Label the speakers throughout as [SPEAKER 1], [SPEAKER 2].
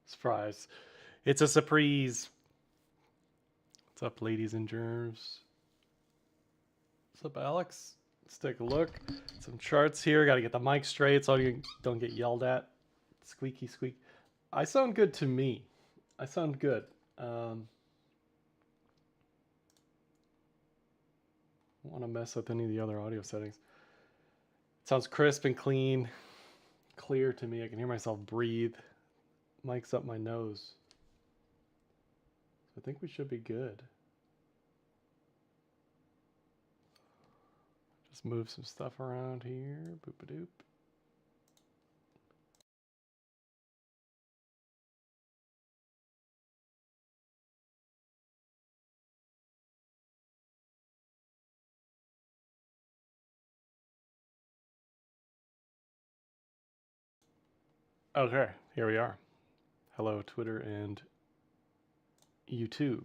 [SPEAKER 1] Surprise. It's a surprise. What's up, ladies and germs? What's up, Alex? Let's take a look. Some charts here. Got to get the mic straight so you don't get yelled at. Squeaky squeak. I sound good to me. I sound good. Don't want to mess with any of the other audio settings. It sounds crisp and clean, clear to me. I can hear myself breathe. Mic's up my nose. So I think we should be good. Just move some stuff around here. Boop-a-doop. Okay, here we are. Hello, Twitter and YouTube.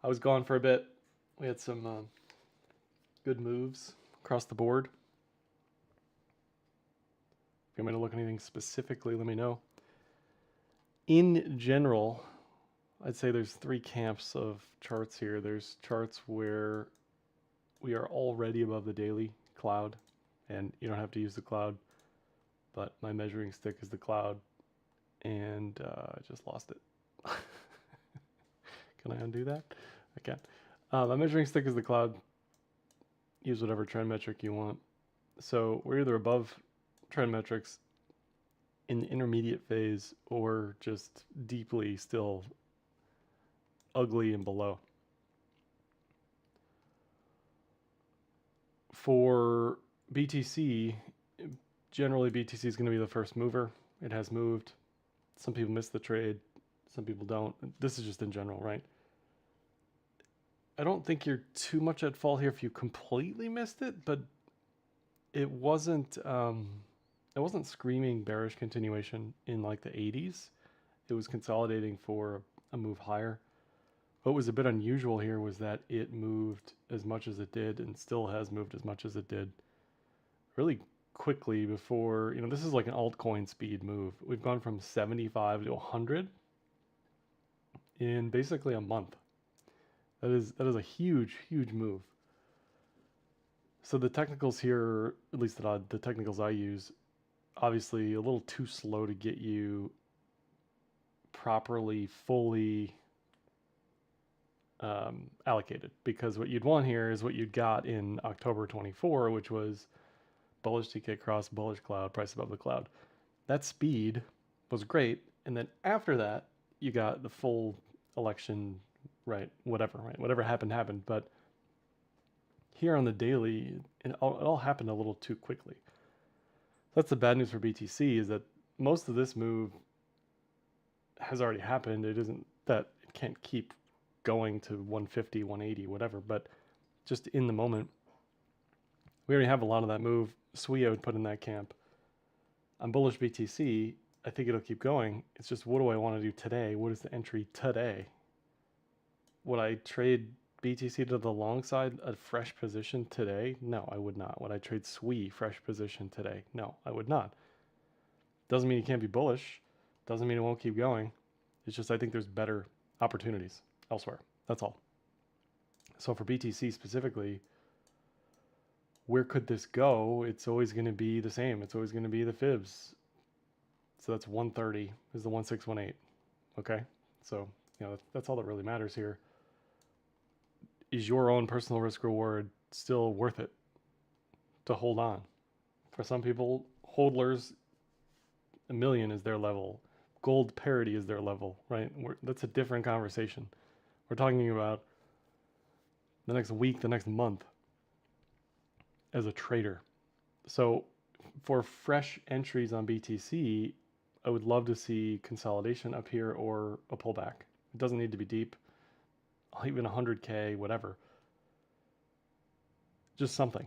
[SPEAKER 1] I was gone for a bit. We had some good moves across the board. If you want me to look at anything specifically, let me know. In general, I'd say there's three camps of charts here. There's charts where we are already above the daily cloud, and you don't have to use the cloud, but my measuring stick is the cloud, and I just lost it. Can I undo that? I can. My measuring stick is the cloud. Use whatever trend metric you want. So we're either above trend metrics in the intermediate phase or just deeply still ugly and below. For BTC, generally BTC is going to be the first mover. It has moved. Some people miss the trade. Some people don't. This is just in general, right? I don't think you're too much at fault here if you completely missed it, but it wasn't screaming bearish continuation in like the 80s. It was consolidating for a move higher. What was a bit unusual here was that it moved as much as it did and still has moved as much as it did really quickly before, this is like an altcoin speed move. We've gone from 75 to 100 in basically a month. That is a huge move. So the technicals here, at least the technicals I use, obviously a little too slow to get you properly, fully allocated, because what you'd want here is what you'd got in October 24, which was bullish TK cross, bullish cloud, price above the cloud. That speed was great, and then after that, you got the full election, right? Whatever happened. But here on the daily, it all happened a little too quickly. That's the bad news for BTC, is that most of this move has already happened. It isn't that it can't keep going to 150, 180, whatever, but just in the moment, we already have a lot of that move. Sweo would put in that camp. I'm bullish BTC. I think it'll keep going. It's just, what do I want to do today? What is the entry today? Would I trade BTC to the long side, a fresh position today? No, I would not. Would I trade SWE fresh position today? No, I would not. Doesn't mean you can't be bullish. Doesn't mean it won't keep going. It's just, I think there's better opportunities elsewhere. That's all. So for BTC specifically, where could this go? It's always going to be the same. It's always going to be the fibs. So that's 130 is the 1618. Okay. So, that's all that really matters here. Is your own personal risk reward still worth it to hold on? For some people, hodlers, $1 million is their level. Gold parity is their level, right? That's a different conversation. We're talking about the next week, the next month as a trader. So for fresh entries on BTC, I would love to see consolidation up here or a pullback. It doesn't need to be deep. Even 100K, whatever. Just something.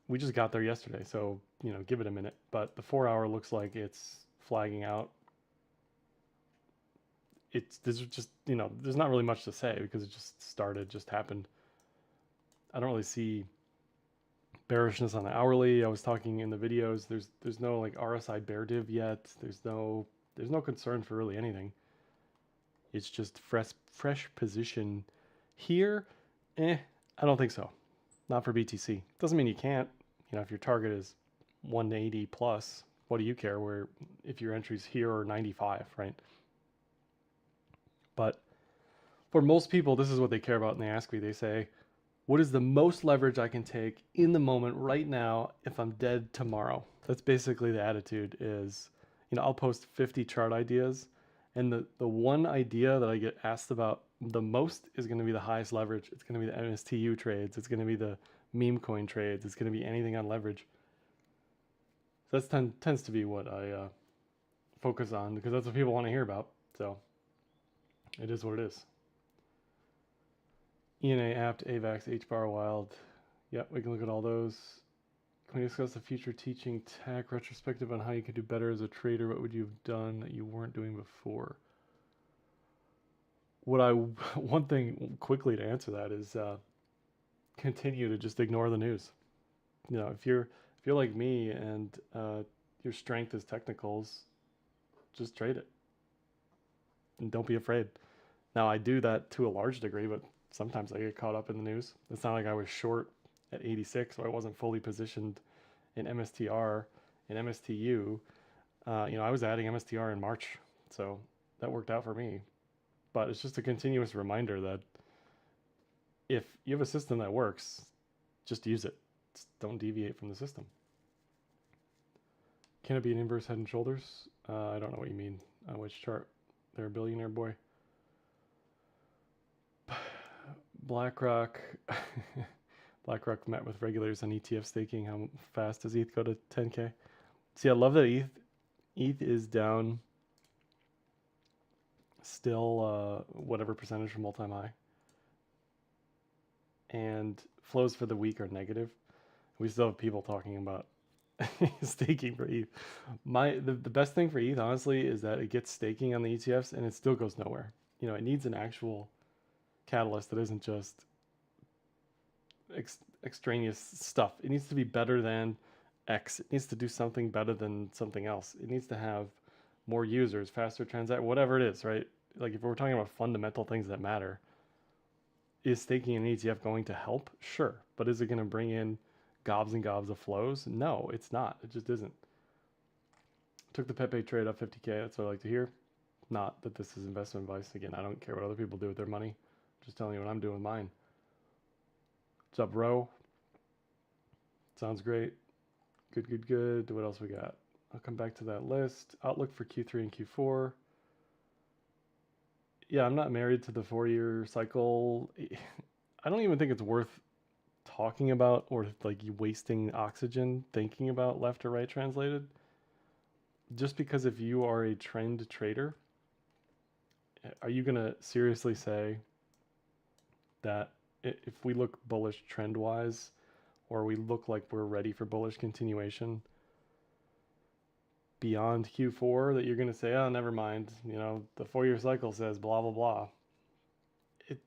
[SPEAKER 1] We just got there yesterday, so, give it a minute. But the 4-hour looks like it's flagging out. There's just, there's not really much to say because it just started, just happened. I don't really see bearishness on the hourly. I was talking in the videos. There's no like RSI bear div yet. There's no concern for really anything. It's just fresh position here. I don't think so. Not for BTC. Doesn't mean you can't. If your target is 180 plus, what do you care where if your entry's here or 95, right? But for most people, this is what they care about, and they ask me, they say, what is the most leverage I can take in the moment right now if I'm dead tomorrow? That's basically the attitude is, I'll post 50 chart ideas, and the one idea that I get asked about the most is going to be the highest leverage. It's going to be the MSTU trades. It's going to be the meme coin trades. It's going to be anything on leverage. So that tends to be what I focus on because that's what people want to hear about. So it is what it is. ENA, apt, AVAX, HBAR, wild. Yep, we can look at all those. Can we discuss the future teaching tech retrospective on how you could do better as a trader? What would you have done that you weren't doing before? One thing quickly to answer that is continue to just ignore the news. If you're like me and your strength is technicals, just trade it and don't be afraid. Now I do that to a large degree, but sometimes I get caught up in the news. It's not like I was short at 86 or I wasn't fully positioned in MSTR and MSTU. I was adding MSTR in March, so that worked out for me. But it's just a continuous reminder that if you have a system that works, just use it. Just don't deviate from the system. Can it be an inverse head and shoulders? I don't know what you mean. Which chart? They're a billionaire boy. BlackRock. BlackRock met with regulators on ETF staking. How fast does ETH go to 10K? See, I love that ETH is down still whatever percentage from all-time high. And flows for the week are negative. We still have people talking about staking for ETH. The best thing for ETH, honestly, is that it gets staking on the ETFs and it still goes nowhere. It needs an actual catalyst that isn't just extraneous stuff. It needs to be better than X. It needs to do something better than something else. It needs to have more users, faster transact, whatever it is, right? Like if we're talking about fundamental things that matter, is staking an ETF going to help? Sure. But is it going to bring in gobs and gobs of flows? No, it's not. It just isn't. Took the Pepe trade up 50K. That's what I like to hear. Not that this is investment advice. Again, I don't care what other people do with their money. I'm just telling you what I'm doing with mine. What's up, bro? Sounds great. Good. What else we got? I'll come back to that list. Outlook for Q3 and Q4. Yeah, I'm not married to the 4-year cycle. I don't even think it's worth talking about or like wasting oxygen thinking about left or right translated. Just because if you are a trend trader, are you going to seriously say that if we look bullish trend wise, or we look like we're ready for bullish continuation beyond Q4, that you're going to say, oh, never mind, the 4-year cycle says blah, blah, blah.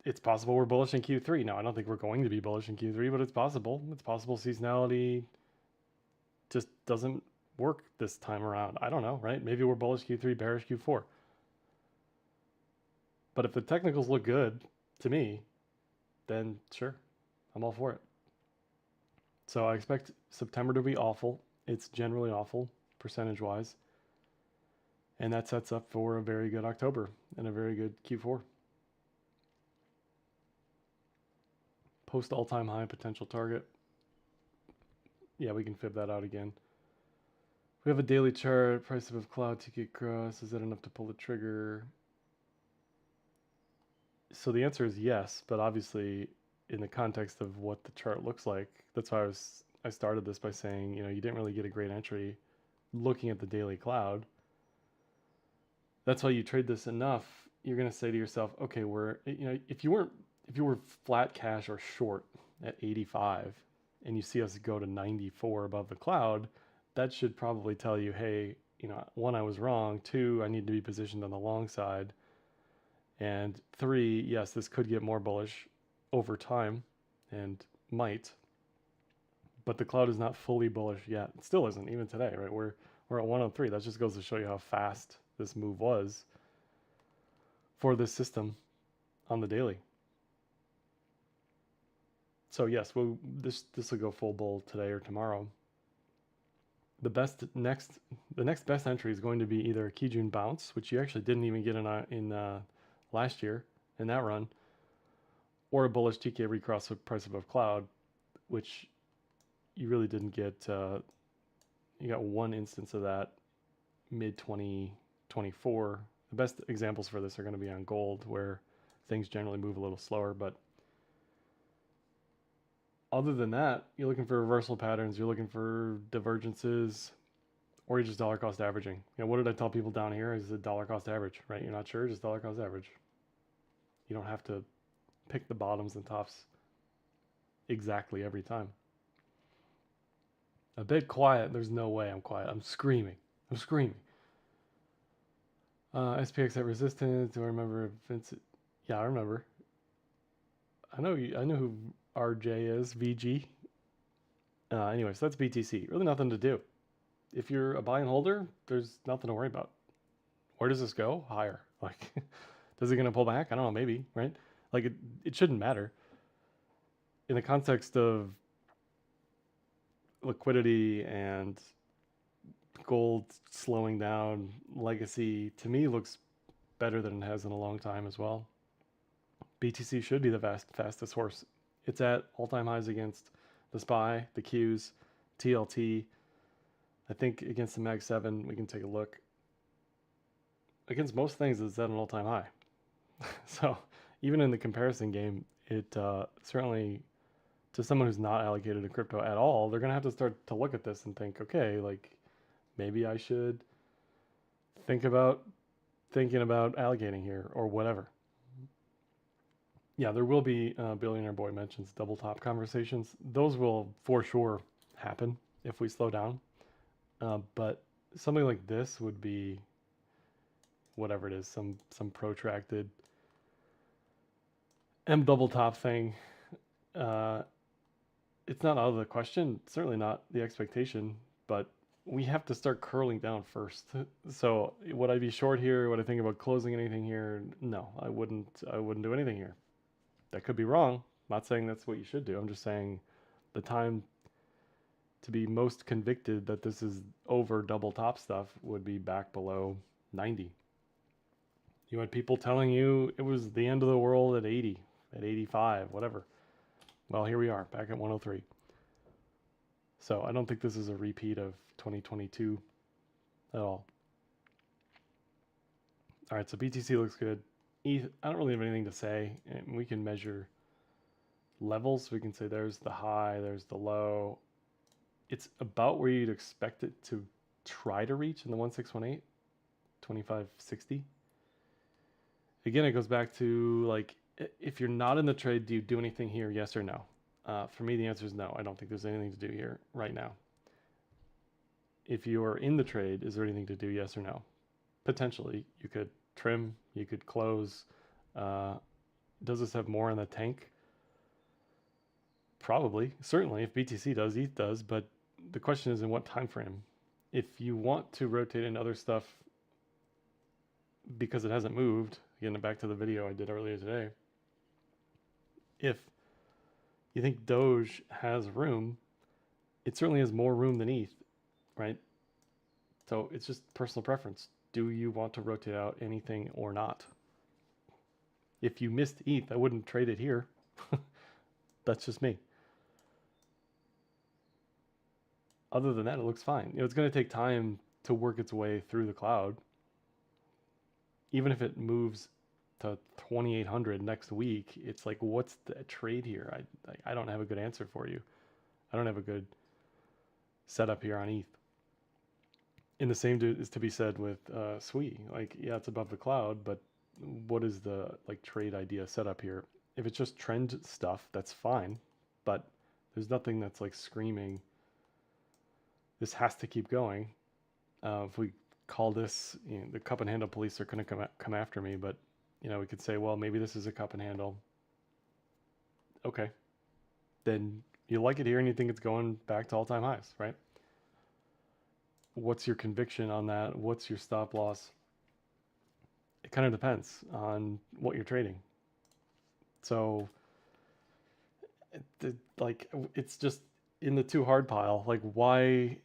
[SPEAKER 1] It's possible we're bullish in Q3. Now, I don't think we're going to be bullish in Q3, but it's possible. It's possible seasonality just doesn't work this time around. I don't know, right? Maybe we're bullish Q3, bearish Q4. But if the technicals look good to me, then sure, I'm all for it. So I expect September to be awful. It's generally awful, percentage-wise. And that sets up for a very good October and a very good Q4. Post all-time high potential target. Yeah, we can fib that out again. We have a daily chart, price of cloud ticket cross. Is that enough to pull the trigger? So the answer is yes, but obviously in the context of what the chart looks like, that's why I started this by saying, you didn't really get a great entry looking at the daily cloud. That's why you trade this enough, you're going to say to yourself, okay, if you were flat cash or short at 85 and you see us go to 94 above the cloud, that should probably tell you, hey, one, I was wrong. Two, I need to be positioned on the long side. And three, yes, this could get more bullish over time and might. but the cloud is not fully bullish yet. It still isn't, even today, right? We're at 103. That just goes to show you how fast this move was for this system on the daily. So yes, this will go full bull today or tomorrow. The next best entry is going to be either a Kijun bounce, which you actually didn't even get in last year in that run, or a bullish TK recross with price above cloud, which you really didn't get. You got one instance of that mid 2024. The best examples for this are going to be on gold, where things generally move a little slower, but other than that, you're looking for reversal patterns, you're looking for divergences, or you're just dollar cost averaging. What did I tell people down here? Is a dollar cost average, right? You're not sure, just dollar cost average. You don't have to pick the bottoms and tops exactly every time. A bit quiet. There's no way I'm quiet. I'm screaming. SPX at resistance. Do I remember Vincent? Yeah, I remember. I know who RJ is, VG. Anyway, so that's BTC. Really nothing to do. If you're a buy and holder, there's nothing to worry about. Where does this go? Higher. Like, is it going to pull back? I don't know, maybe, right? Like, it shouldn't matter. In the context of liquidity and gold slowing down, legacy, to me, looks better than it has in a long time as well. BTC should be the fastest horse. It's at all-time highs against the SPY, the Qs, TLT. I think against the Mag 7, we can take a look. Against most things, it's at an all-time high. So even in the comparison game, it certainly, to someone who's not allocated to crypto at all, they're going to have to start to look at this and think, okay, like maybe I should thinking about allocating here or whatever. Yeah, there will be, Billionaire Boy mentions double top conversations. Those will for sure happen if we slow down. But something like this would be whatever it is, some protracted M double top thing. It's not out of the question, certainly not the expectation, but we have to start curling down first. So would I be short here? Would I think about closing anything here? No, I wouldn't do anything here. That could be wrong. I'm not saying that's what you should do. I'm just saying the time to be most convicted that this is over double top stuff would be back below 90. You had people telling you it was the end of the world at 80, at 85, whatever. Well, here we are, back at 103. So I don't think this is a repeat of 2022 at all. All right, so BTC looks good. ETH, I don't really have anything to say. And we can measure levels. We can say there's the high, there's the low. It's about where you'd expect it to try to reach in the 1618, 2560. Again, it goes back to, like, if you're not in the trade, do you do anything here, yes or no? For me, the answer is no. I don't think there's anything to do here right now. If you're in the trade, is there anything to do, yes or no? Potentially. You could trim, you could close. Does this have more in the tank? Probably. Certainly, if BTC does, ETH does, but the question is in what time frame. If you want to rotate in other stuff because it hasn't moved, again, back to the video I did earlier today, if you think Doge has room, it certainly has more room than ETH, right? So it's just personal preference. Do you want to rotate out anything or not? If you missed ETH, I wouldn't trade it here. That's just me. Other than that, it looks fine. It's going to take time to work its way through the cloud. Even if it moves to 2,800 next week, it's like, what's the trade here? I don't have a good answer for you. I don't have a good setup here on ETH. And the same is to be said with SWI. Like, yeah, it's above the cloud, but what is the trade idea setup here? If it's just trend stuff, that's fine. But there's nothing that's screaming, this has to keep going. If we call this, the cup and handle police are going to come after me, but we could say, well, maybe this is a cup and handle. Okay, then You like it here and you think it's going back to all-time highs, right? What's your conviction on that? What's your stop loss? It kind of depends on what you're trading. So, like, it's just in the too hard pile. Like, why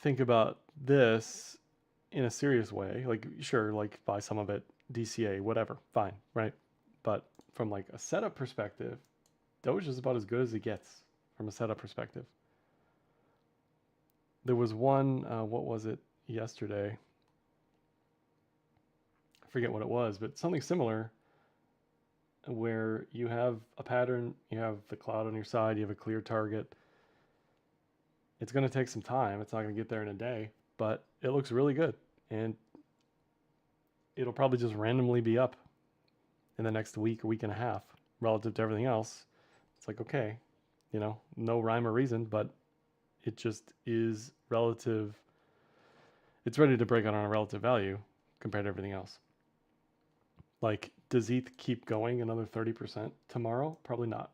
[SPEAKER 1] think about this in a serious way? Like, sure, like buy some of it, DCA, whatever, fine, right? But from like a setup perspective, Doge is about as good as it gets from a setup perspective. There was one, what was it yesterday? I forget what it was, but something similar where you have a pattern, you have the cloud on your side, you have a clear target. It's going to take some time. It's not going to get there in a day, but it looks really good. And it'll probably just randomly be up in the next week, week and a half relative to everything else. It's like, okay, no rhyme or reason, but it just is relative. It's ready to break out on a relative value compared to everything else. Like, does ETH keep going another 30% tomorrow? Probably not.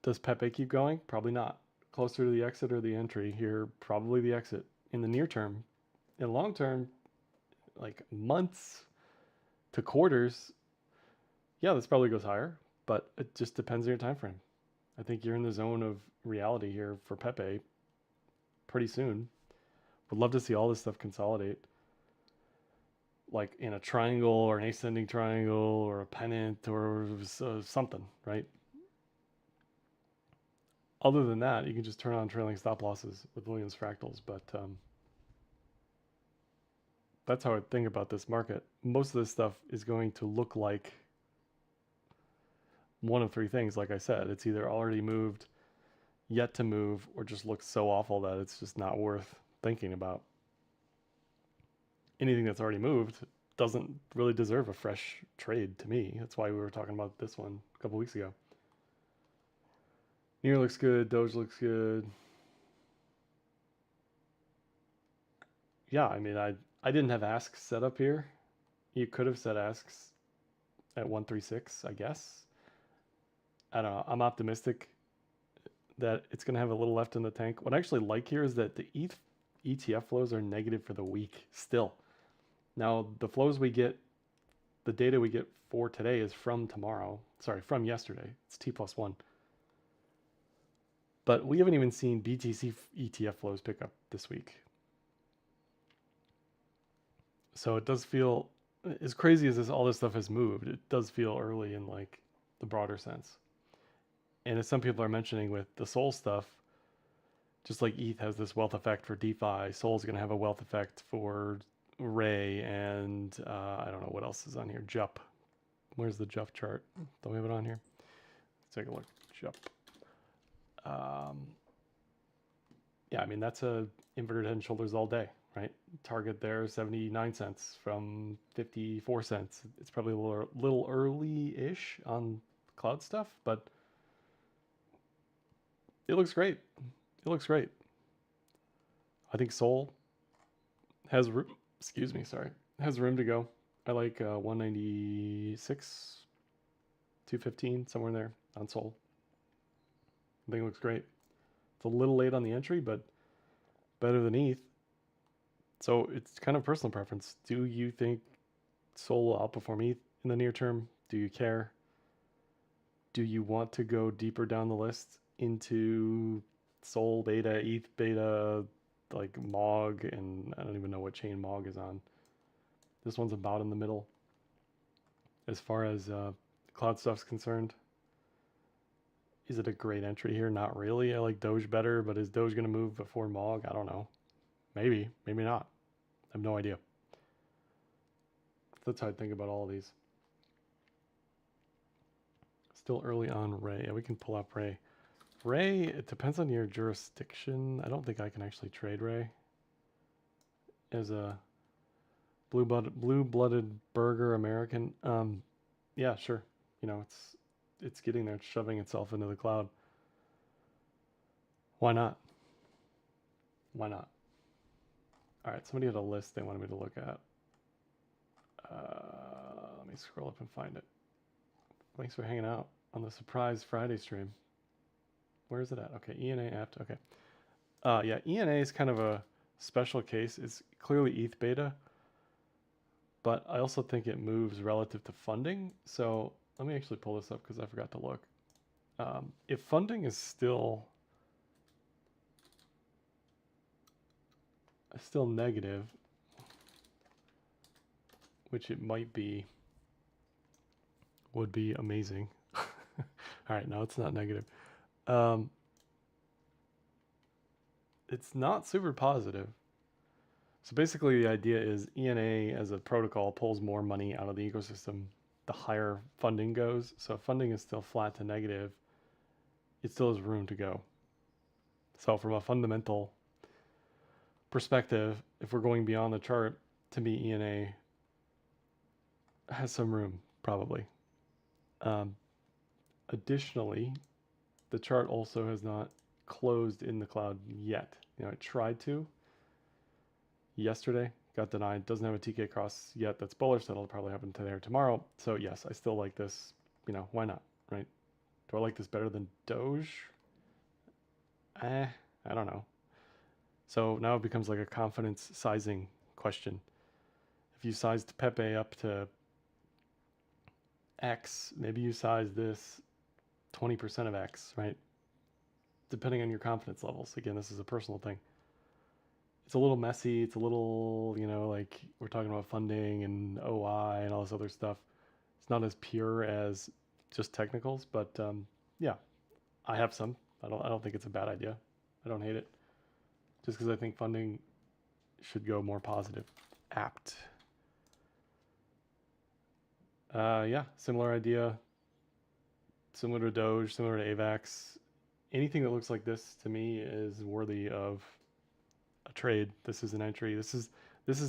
[SPEAKER 1] Does Pepe keep going? Probably not. Closer to the exit or the entry here, probably the exit. In the near term, in long term, like months to quarters, yeah, this probably goes higher, but it just depends on your time frame. I think you're in the zone of reality here for Pepe pretty soon. Would love to see all this stuff consolidate, like in a triangle or an ascending triangle or a pennant or something, right? Other than that, you can just turn on trailing stop losses with Williams fractals, but that's how I think about this market. Most of this stuff is going to look like one of three things. Like I said, it's either already moved, yet to move, or just looks so awful that it's just not worth thinking about. Anything that's already moved doesn't really deserve a fresh trade to me. That's why we were talking about this one a couple weeks ago. Near looks good. Doge looks good. Yeah, I mean, I didn't have asks set up here. You could have set asks at 136, I guess. I don't know. I'm optimistic that it's going to have a little left in the tank. What I actually like here is that the ETH ETF flows are negative for the week still. Now, the flows we get, the data we get for today is from tomorrow. Sorry, from yesterday. It's T+1. But we haven't even seen BTC ETF flows pick up this week. So it does feel, as crazy as all this stuff has moved, it does feel early in like the broader sense. And as some people are mentioning with the Sol stuff, just like ETH has this wealth effect for DeFi, Sol's going to have a wealth effect for Ray and I don't know what else is on here. JUP. Where's the JUP chart? Don't we have it on here? Let's take a look. JUP. Yeah, I mean, that's a inverted head and shoulders all day, right? Target there, 79 cents from 54 cents. It's probably a little early-ish on cloud stuff, but it looks great. It looks great. I think Sol has room, has room to go. I like 196, 215, somewhere in there on Sol. I think it looks great. It's a little late on the entry, but better than ETH. So it's kind of personal preference. Do you think Sol will outperform ETH in the near term? Do you care? Do you want to go deeper down the list into Sol beta, ETH beta, like MOG, and I don't even know what chain MOG is on. This one's about in the middle as far as cloud stuff's concerned. Is it a great entry here? Not really. I like Doge better, but is Doge going to move before MOG? I don't know. Maybe, maybe not. I have no idea. That's how I think about all of these. Still early on Ray. Yeah, we can pull up Ray. Ray, it depends on your jurisdiction. I don't think I can actually trade Ray as a blue-blooded burger American. Yeah, sure. You know, it's getting there. It's shoving itself into the cloud. Why not? Why not? All right, somebody had a list they wanted me to look at. Let me scroll up and find it. Thanks for hanging out. on the surprise Friday stream. Where is it at? Okay, ENA apt. Okay. Yeah, ENA is kind of a special case. It's clearly ETH beta, but I also think it moves relative to funding. So let me actually pull this up because I forgot to look. If funding is still negative, which it might be, would be amazing. All right, no, it's not negative. It's not super positive. So basically the idea is ENA as a protocol pulls more money out of the ecosystem the higher funding goes. So if funding is still flat to negative, it still has room to go. So from a fundamental perspective, if we're going beyond the chart, to me ENA has some room, probably. Additionally, the chart also has not closed in the cloud yet. You know, it tried to yesterday, got denied, doesn't have a TK cross yet that's bullish. That'll probably happen today or tomorrow. So yes, I still like this. You know, why not, right? Do I like this better than Doge? I don't know. So now it becomes like a confidence sizing question. If you sized Pepe up to X, maybe you size this 20% of X, right? Depending on your confidence levels. Again, this is a personal thing. It's a little messy. It's a little, you know, like we're talking about funding and OI and all this other stuff. It's not as pure as just technicals, but yeah, I have some. I don't think it's a bad idea. I don't hate it. Just because I think funding should go more positive. Apt. Yeah, similar idea. Similar to Doge, similar to AVAX. Anything that looks like this to me is worthy of a trade. This is an entry. This is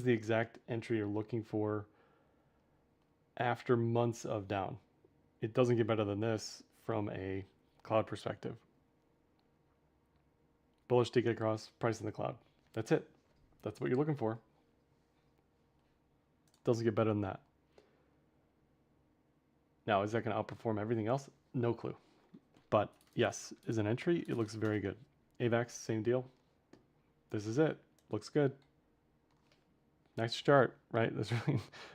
[SPEAKER 1] the exact entry you're looking for after months of down. It doesn't get better than this from a cloud perspective. Bullish ticket cross, price in the cloud. That's it. That's what you're looking for. Doesn't get better than that. Now, is that going to outperform everything else? No clue. But yes, as an entry, it looks very good. AVAX, same deal. This is it. Looks good. Nice chart, right? There's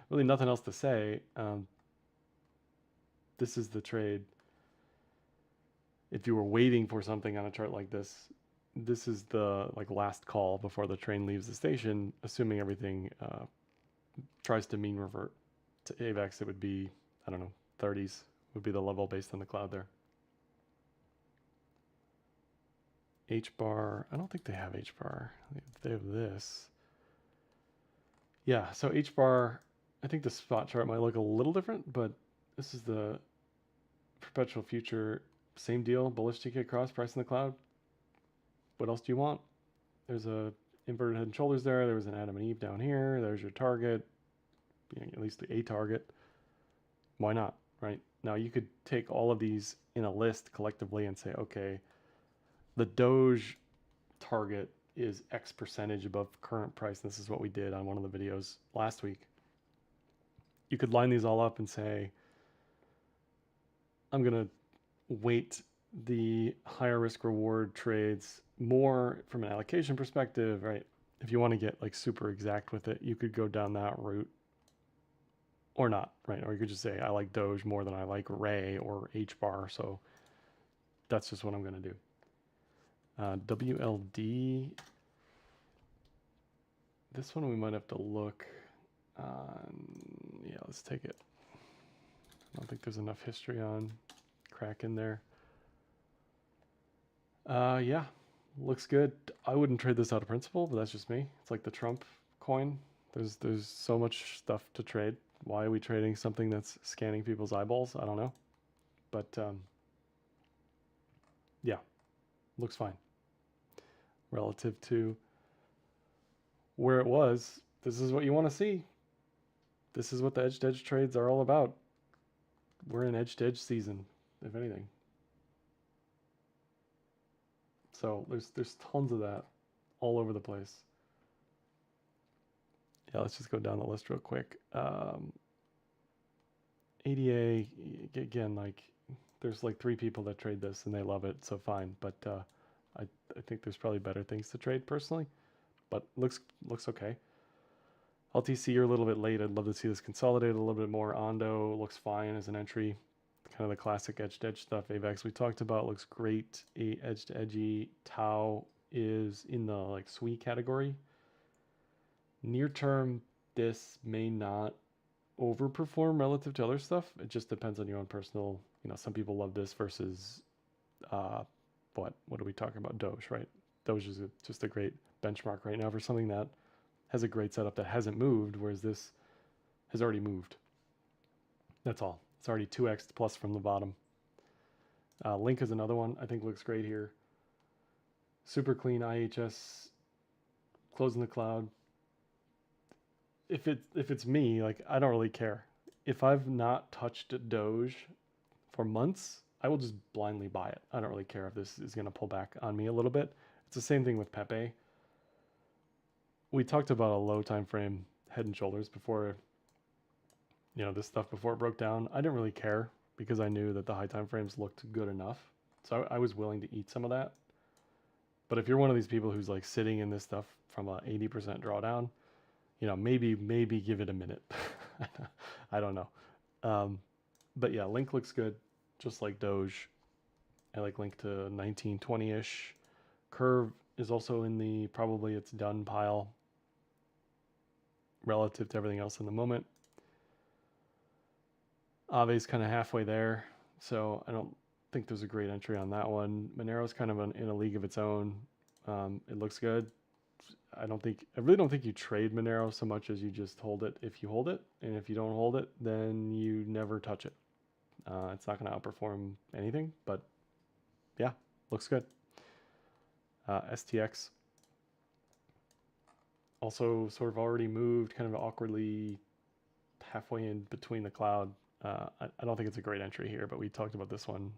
[SPEAKER 1] really nothing else to say. This is the trade. If you were waiting for something on a chart like this, this is the like last call before the train leaves the station, assuming everything tries to mean revert. To AVAX, it would be, I don't know, 30s would be the level based on the cloud there. H-bar, I don't think they have H-bar. They have this. Yeah, so H-bar, I think the spot chart might look a little different, but this is the perpetual future, same deal, bullish TK cross, price in the cloud. What else do you want? There's a inverted head and shoulders there. There was an Adam and Eve down here. There's your target, you know, at least a target. Why not, right? Now you could take all of these in a list collectively and say, okay, the Doge target is X percentage above current price. This is what we did on one of the videos last week. You could line these all up and say, I'm going to weight the higher risk reward trades more from an allocation perspective, right? If you want to get like super exact with it, you could go down that route or not, right? Or you could just say, I like Doge more than I like Ray or H-bar. So that's just what I'm going to do. WLD. This one we might have to look on. Yeah, let's take it. I don't think there's enough history on Kraken there. Yeah, looks good. I wouldn't trade this out of principle, but that's just me. It's like the Trump coin. There's so much stuff to trade. Why are we trading something that's scanning people's eyeballs? I don't know. But yeah, looks fine. Relative to where it was, this is what you want to see. This is what the edge-to-edge trades are all about. We're in edge-to-edge season, if anything. So there's tons of that all over the place. Yeah, let's just go down the list real quick. ADA, again, like there's like 3 people that trade this and they love it, so fine. But I think there's probably better things to trade personally. But looks okay. LTC, you're a little bit late. I'd love to see this consolidated a little bit more. Ondo looks fine as an entry. Kind of the classic edge to edge stuff. AVAX we talked about looks great. Edge to edgy. Tau is in the like SWE category. Near term, this may not overperform relative to other stuff. It just depends on your own personal. Some people love this versus what are we talking about? Doge, right? Doge is just a great benchmark right now for something that has a great setup that hasn't moved, whereas this has already moved. That's all. It's already 2x plus from the bottom. Link is another one I think looks great here. Super clean IHS, closing the cloud. If it's me, like I don't really care. If I've not touched Doge for months, I will just blindly buy it. I don't really care if this is going to pull back on me a little bit. It's the same thing with Pepe. We talked about a low time frame head and shoulders before, this stuff before it broke down. I didn't really care because I knew that the high time frames looked good enough. So I was willing to eat some of that. But if you're one of these people who's like sitting in this stuff from a 80% drawdown, maybe give it a minute. I don't know. But yeah, Link looks good, just like Doge. I like Link to 1920-ish. Curve is also in the probably it's done pile relative to everything else in the moment. Ave's kind of halfway there, so I don't think there's a great entry on that one. Monero's kind of in a league of its own. It looks good. I really don't think you trade Monero so much as you just hold it if you hold it, and if you don't hold it, then you never touch it. It's not going to outperform anything, but yeah, looks good. STX also sort of already moved kind of awkwardly halfway in between the cloud. I don't think it's a great entry here, but we talked about this one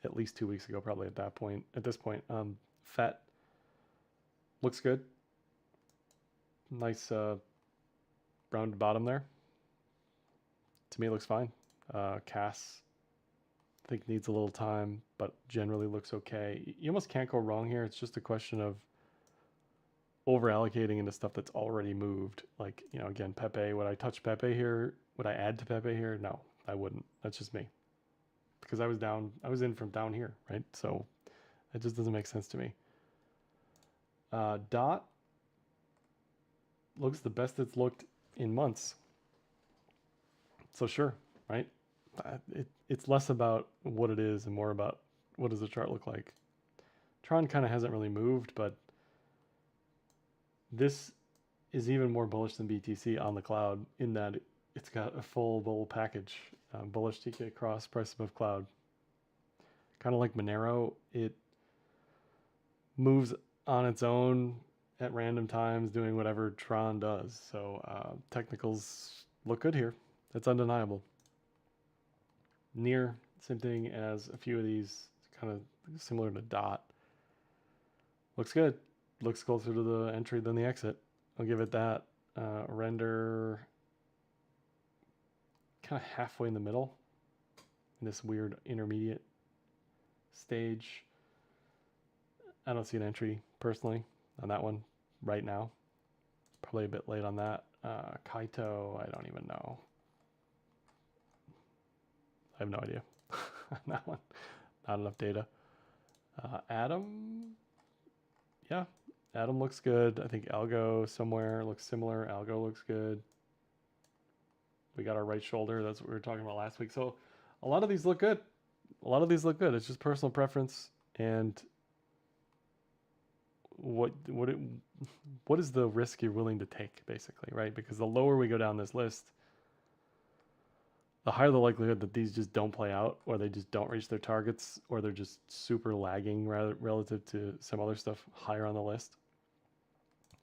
[SPEAKER 1] at least 2 weeks ago, probably at this point. FET looks good. Nice rounded bottom there. To me, it looks fine. CAS, I think needs a little time, but generally looks okay. You almost can't go wrong here. It's just a question of over allocating into stuff that's already moved. Like, again, Pepe, would I touch Pepe here? Would I add to Pepe here? No, I wouldn't. That's just me. Because I was in from down here, right? So it just doesn't make sense to me. Dot looks the best it's looked in months. So sure, right? It's less about what it is and more about what does the chart look like. Tron kind of hasn't really moved, but this is even more bullish than BTC on the cloud in that it's got a full bull package. Bullish TK cross, price above cloud. Kind of like Monero, it moves on its own at random times doing whatever Tron does. So technicals look good here. That's undeniable. Near, same thing as a few of these, kind of similar to Dot. Looks good. Looks closer to the entry than the exit. I'll give it that. Render, kind of halfway in the middle in this weird intermediate stage. I don't see an entry personally on that one right now. Probably a bit late on that. Kaito, I don't even know. I have no idea on that one. Not enough data. Atom, yeah, Atom looks good. I think Algo somewhere looks similar. Algo looks good. We got our right shoulder. That's what we were talking about last week. So a lot of these look good. It's just personal preference and what is the risk you're willing to take, basically, right? Because the lower we go down this list, the higher the likelihood that these just don't play out, or they just don't reach their targets, or they're just super lagging relative to some other stuff higher on the list.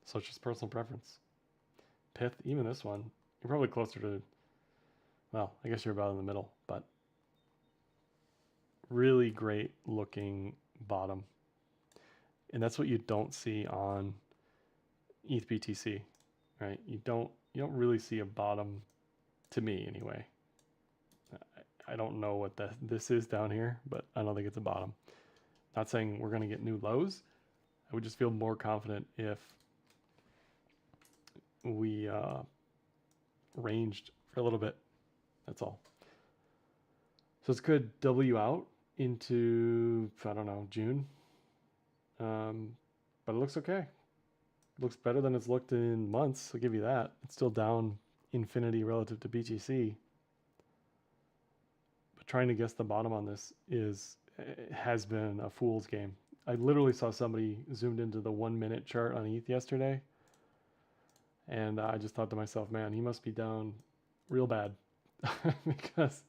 [SPEAKER 1] So it's just personal preference. Pith, even this one, you're probably closer to, well, I guess you're about in the middle, but really great looking bottom. And that's what you don't see on ETH BTC, right? You don't really see a bottom, to me anyway. I don't know what this is down here, but I don't think it's a bottom. Not saying we're going to get new lows. I would just feel more confident if we ranged for a little bit. That's all. So it's good W out into, I don't know, June. But it looks okay. It looks better than it's looked in months. I'll give you that. It's still down infinity relative to BTC. But trying to guess the bottom on this has been a fool's game. I literally saw somebody zoomed into the 1 minute chart on ETH yesterday. And I just thought to myself, man, he must be down real bad. Because,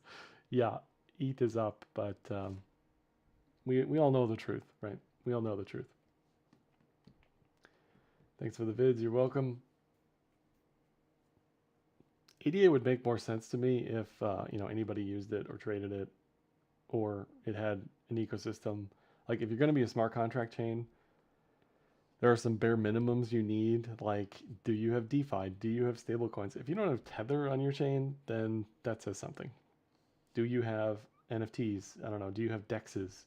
[SPEAKER 1] yeah, ETH is up, but we all know the truth, right? We all know the truth. Thanks for the vids. You're welcome. ADA would make more sense to me if anybody used it or traded it, or it had an ecosystem. Like if you're going to be a smart contract chain, there are some bare minimums you need. Like, do you have DeFi? Do you have stablecoins? If you don't have Tether on your chain, then that says something. Do you have NFTs? I don't know. Do you have DEXs?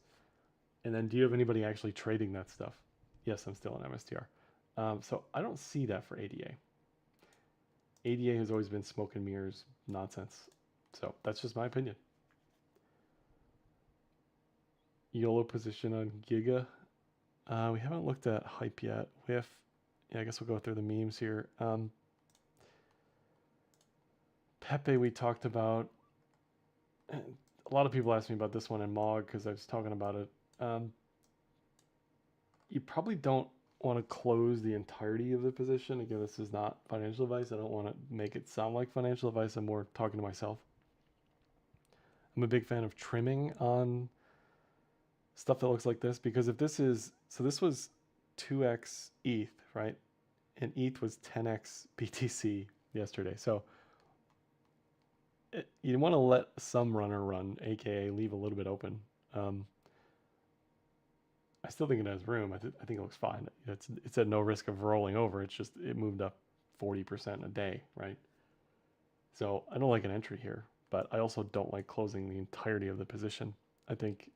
[SPEAKER 1] And then do you have anybody actually trading that stuff? Yes, I'm still an MSTR. So I don't see that for ADA. ADA has always been smoke and mirrors nonsense. So that's just my opinion. YOLO position on Giga. We haven't looked at hype yet. Yeah, I guess we'll go through the memes here. Pepe we talked about. A lot of people asked me about this one in MOG because I was talking about it. You probably don't want to close the entirety of the position. Again, this is not financial advice. I don't want to make it sound like financial advice. I'm more talking to myself. I'm a big fan of trimming on stuff that looks like this, because if this is, so this was 2x ETH, right? And ETH was 10x BTC yesterday. So you want to let some runner run, aka leave a little bit open. I still think it has room. I think it looks fine. It's at no risk of rolling over. It's just it moved up 40% in a day, right? So I don't like an entry here, but I also don't like closing the entirety of the position. I think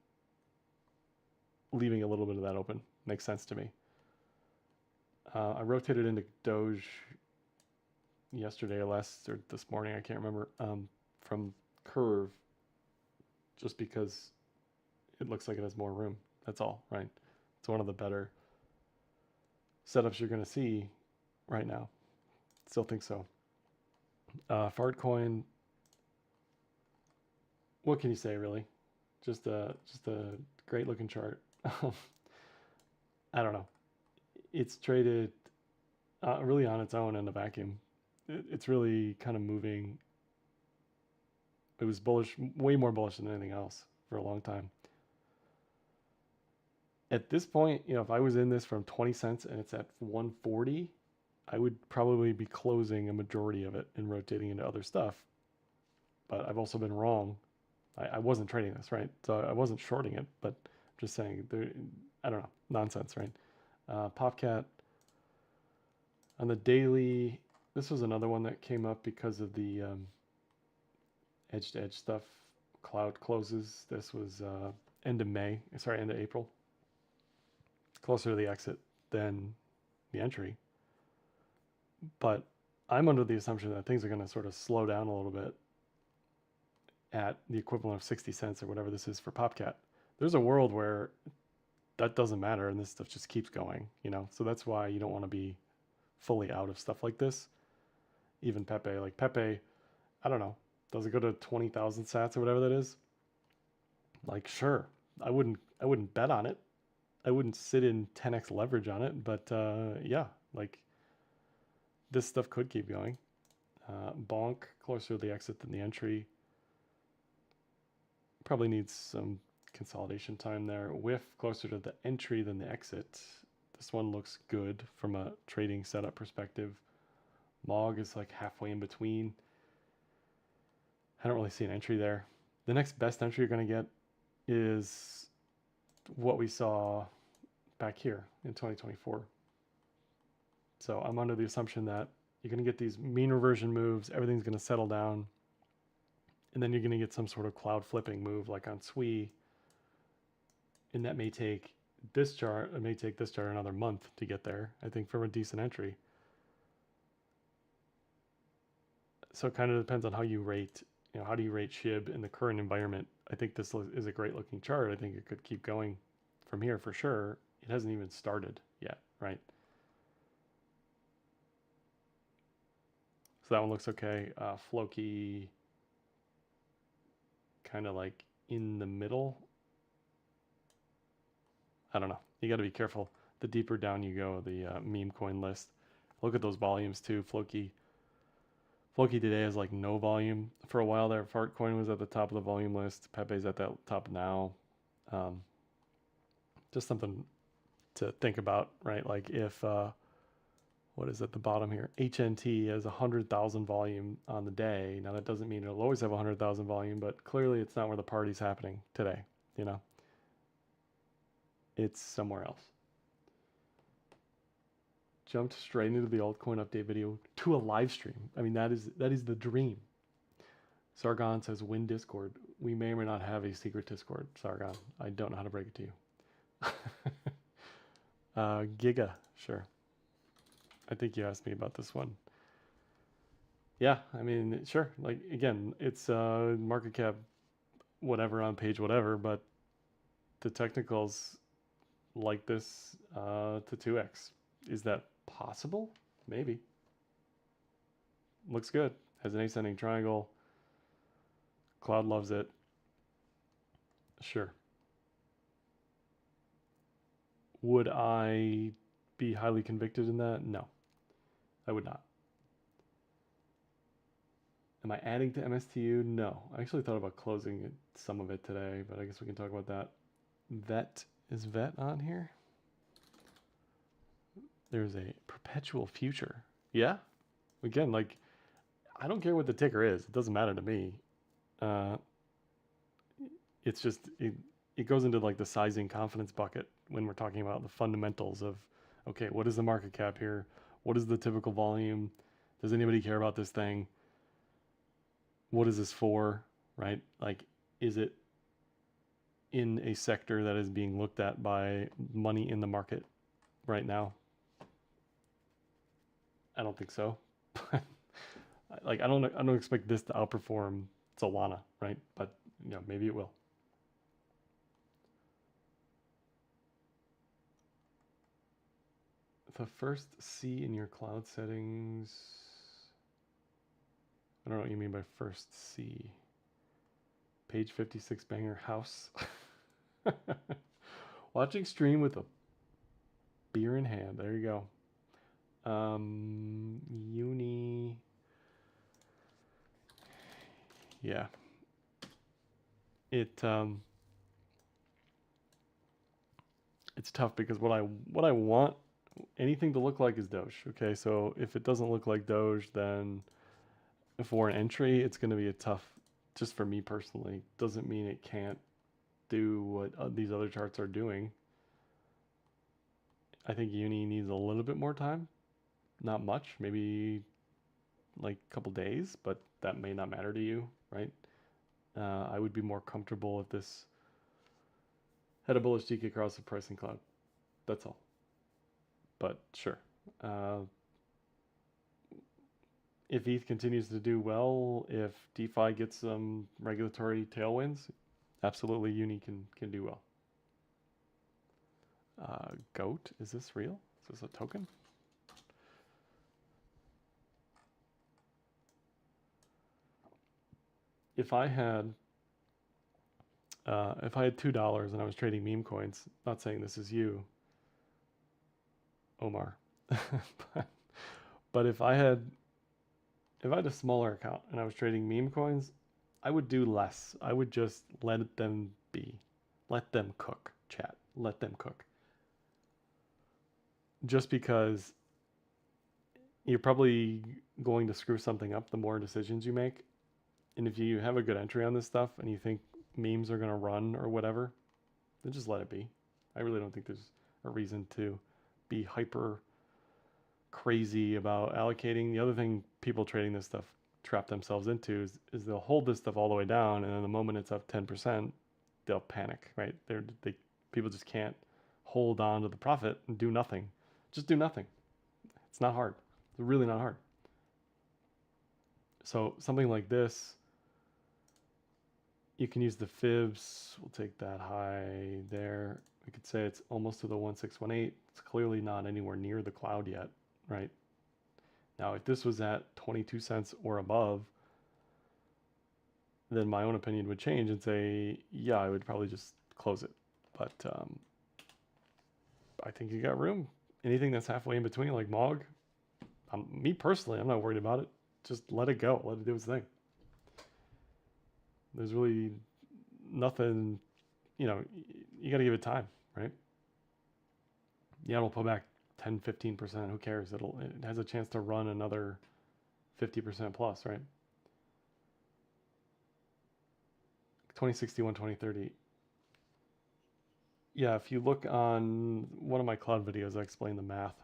[SPEAKER 1] leaving a little bit of that open makes sense to me. I rotated into Doge yesterday or this morning, I can't remember, from Curve, just because it looks like it has more room. That's all, right? It's one of the better setups you're going to see right now. Still think so. Fartcoin, what can you say, really? Just a great looking chart. I don't know. It's traded really on its own in a vacuum. It's really kind of moving. It was bullish, way more bullish than anything else for a long time. At this point, if I was in this from 20 cents and it's at 140, I would probably be closing a majority of it and rotating into other stuff. But I've also been wrong. I wasn't trading this, right? So I wasn't shorting it, but just saying, I don't know, nonsense, right? Popcat on the daily, this was another one that came up because of the edge-to-edge stuff. Cloud closes. This was end of April. Closer to the exit than the entry. But I'm under the assumption that things are going to sort of slow down a little bit at the equivalent of 60 cents or whatever this is for Popcat. There's a world where that doesn't matter and this stuff just keeps going, So that's why you don't want to be fully out of stuff like this. Even Pepe, I don't know, does it go to 20,000 sats or whatever that is? Like, sure, I wouldn't bet on it. I wouldn't sit in 10x leverage on it, but yeah, like this stuff could keep going. Bonk, closer to the exit than the entry. Probably needs some consolidation time there. Whiff, closer to the entry than the exit. This one looks good from a trading setup perspective. Mog is like halfway in between. I don't really see an entry there. The next best entry you're going to get is what we saw back here in 2024. So I'm under the assumption that you're going to get these mean reversion moves. Everything's going to settle down. and then you're going to get some sort of cloud flipping move like on SWE, and that may take this chart, it may take this chart another month to get there, I think, from a decent entry. So it kind of depends on how you rate, how do you rate SHIB in the current environment. I think this is a great looking chart. I think it could keep going from here for sure. It hasn't even started yet, right? So that one looks okay. Floki, kind of like in the middle. I don't know. You got to be careful. The deeper down you go, the meme coin list. Look at those volumes too. Floki today has like no volume. For a while there, Fartcoin was at the top of the volume list. Pepe's at that top now. Just something to think about, right? Like if, what is at the bottom here? HNT has 100,000 volume on the day. Now that doesn't mean it'll always have 100,000 volume, but clearly it's not where the party's happening today, It's somewhere else. Jumped straight into the altcoin update video to a live stream. I mean, that is the dream. Sargon says, win Discord. We may or may not have a secret Discord, Sargon. I don't know how to break it to you. Giga, sure. I think you asked me about this one. Yeah, I mean, sure. Like, again, it's market cap whatever on page whatever, but the technicals like this to 2x. Is that possible? Maybe. Looks good. Has an ascending triangle. Cloud loves it. Sure. Would I be highly convicted in that? No, I would not. Am I adding to MSTU? No. I actually thought about closing some of it today, but I guess we can talk about that. Vet. Is Vet on here? There's a perpetual future. Yeah? Again, like, I don't care what the ticker is. It doesn't matter to me. It's just, it goes into like the sizing confidence bucket when we're talking about the fundamentals of, okay, what is the market cap here? What is the typical volume? Does anybody care about this thing? What is this for, right? Like, is it in a sector that is being looked at by money in the market right now? I don't think so. Like, I don't expect this to outperform Solana, right? But maybe it will. The first C in your cloud settings. I don't know what you mean by first C. Page 56 banger house. Watching stream with a beer in hand. There you go. Uni. Yeah. It's tough because what I want anything to look like is Doge. Okay, so if it doesn't look like Doge, then for an entry, it's going to be a tough. Just for me personally, doesn't mean it can't do what these other charts are doing. I think Uni needs a little bit more time. Not much, maybe like a couple days, but that may not matter to you, right? I would be more comfortable if this had a bullish DK across the pricing cloud. That's all. But sure. If ETH continues to do well, if DeFi gets some regulatory tailwinds, absolutely Uni can do well. Goat, is this real? Is this a token? If I had $2 and I was trading meme coins, not saying this is you, Omar, but if I had a smaller account and I was trading meme coins, I would do less. I would just let them be. Let them cook, chat. Let them cook. Just because you're probably going to screw something up the more decisions you make. And if you have a good entry on this stuff and you think memes are going to run or whatever, then just let it be. I really don't think there's a reason to be hyper crazy about allocating. The other thing people trading this stuff trap themselves into is they'll hold this stuff all the way down, and then the moment it's up 10%, they'll panic, right? People just can't hold on to the profit and do nothing. Just do nothing. It's not hard. It's really not hard. So something like this, you can use the fibs. We'll take that high there. We could say it's almost to the 1618. It's clearly not anywhere near the cloud yet, right? Now, if this was at 22 cents or above, then my own opinion would change and say, yeah, I would probably just close it. But I think you got room. Anything that's halfway in between, like MOG, me personally, I'm not worried about it. Just let it go. Let it do its thing. There's really nothing, you got to give it time, right? Yeah, it'll pull back 10, 15%. Who cares? It has a chance to run another 50% plus, right? 2061, 2030. Yeah, if you look on one of my cloud videos, I explain the math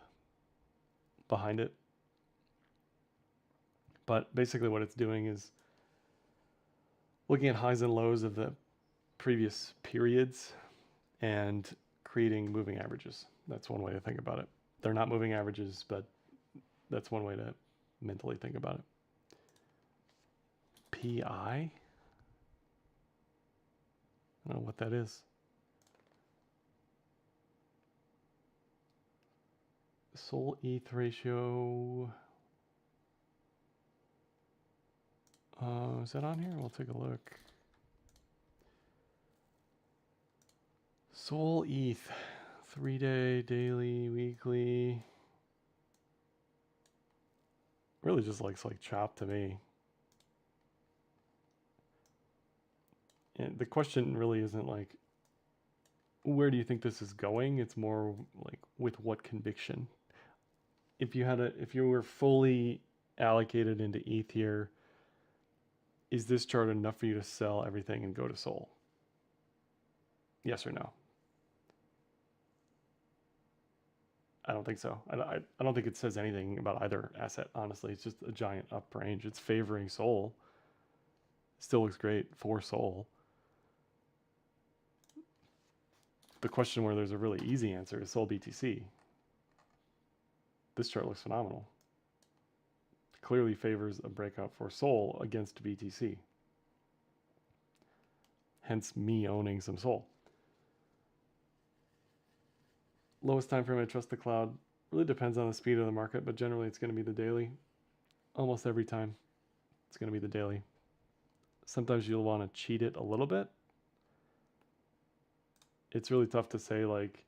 [SPEAKER 1] behind it. But basically what it's doing is looking at highs and lows of the previous periods and creating moving averages. That's one way to think about it. They're not moving averages, but that's one way to mentally think about it. PI? I don't know what that is. Sol ETH ratio. Is that on here? We'll take a look. Sol ETH, 3-day, daily, weekly. Really just looks like chop to me. And the question really isn't like, where do you think this is going? It's more like, with what conviction? If you were fully allocated into ETH here, is this chart enough for you to sell everything and go to Sol? Yes or no? I don't think so. I don't think it says anything about either asset, honestly. It's just a giant up range. It's favoring Sol. Still looks great for Sol. The question where there's a really easy answer is Sol BTC. This chart looks phenomenal. Clearly favors a breakout for Sol against BTC. Hence me owning some Sol. Lowest time frame I trust the cloud really depends on the speed of the market, but generally it's going to be the daily. Almost every time it's going to be the daily. Sometimes you'll want to cheat it a little bit. It's really tough to say, like,